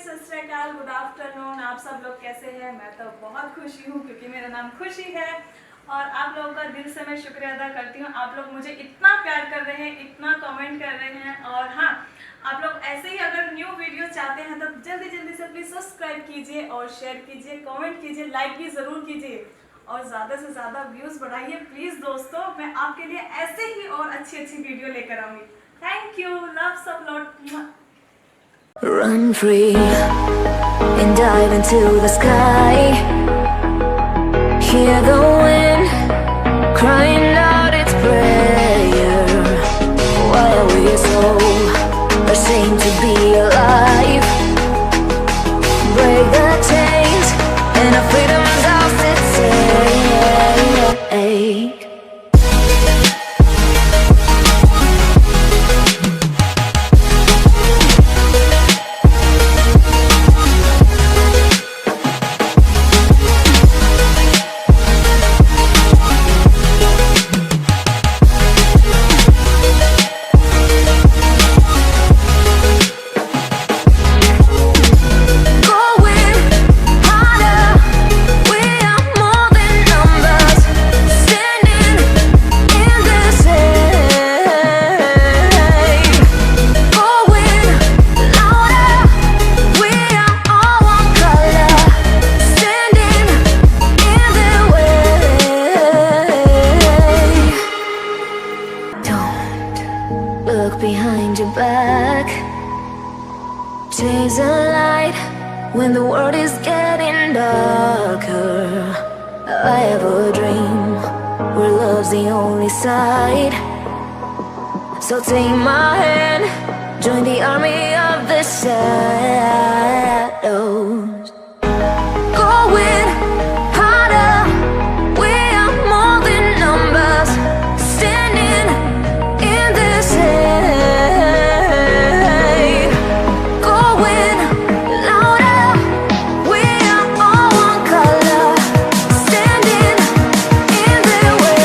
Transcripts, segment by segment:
सत श्री अकाल, good afternoon. आप सब लोग कैसे हैं? मैं तो बहुत खुशी हूँ क्योंकि मेरा नाम खुशी है और आप लोगों का दिल से मैं शुक्रिया अदा करती हूँ। आप लोग मुझे इतना प्यार कर रहे हैं, इतना कमेंट कर रहे हैं। और हाँ, आप लोग ऐसे ही अगर न्यू वीडियो चाहते हैं तो जल्दी जल्दी से प्लीज़ सब्सक्राइब कीजिए और शेयर कीजिए, कमेंट कीजिए, लाइक भी ज़रूर कीजिए और ज़्यादा से ज़्यादा व्यूज़ बढ़ाइए प्लीज़ दोस्तों। मैं आपके लिए ऐसे ही और अच्छी अच्छी वीडियो लेकर आऊँगी। थैंक यू, लव सब lot. Run free and dive into the sky. Hear the wind crying out its prayer. Why are we so ashamed to be alive? Break the chains and our freedom's ours at stake. Look behind your back. Chase a light when the world is getting darker. I have a dream where love's the only side. So take my hand, join the army of the shadows. Going harder, we are more than numbers. Standing in this air, going louder, we are all one color. Standing in their way.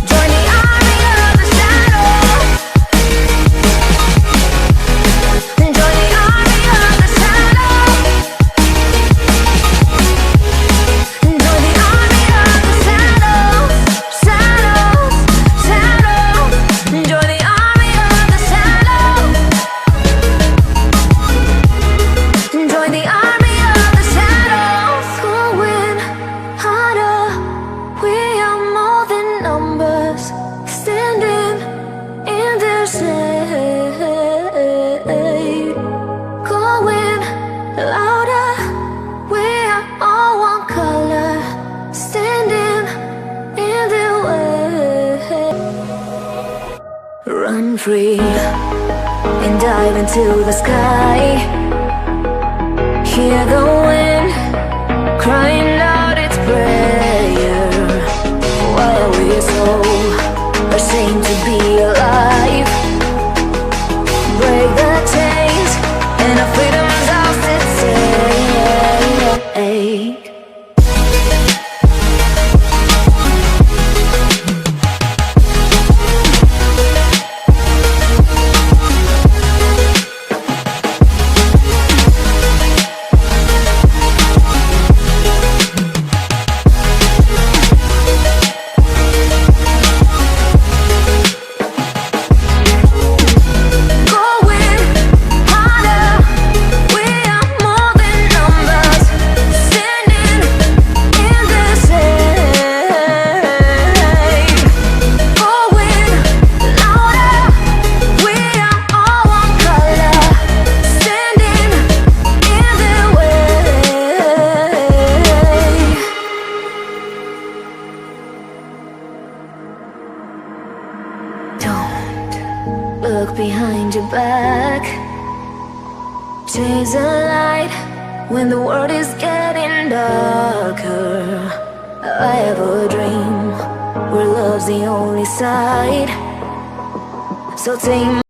Join the army of the shadows. Join the army of the shadows. Join the army of the shadows. Shadows, shadows. Join the army of the shadows. Join the army of the shadows. Going harder, we are more than numbers. Standing in their shade. Going louder, we are all one color. Standing in their way. Run free and dive into the sky. Hear the wind crying out its prayer. Why are we so ashamed to be alive? Break the chains and our freedom's ours at stake. Going harder, we are more than numbers. Standing in this air. Going louder, we are all one color. Standing in their way. Don't look behind your back. Chase a light when the world is getting darker. I have a dream where love's the only side. So take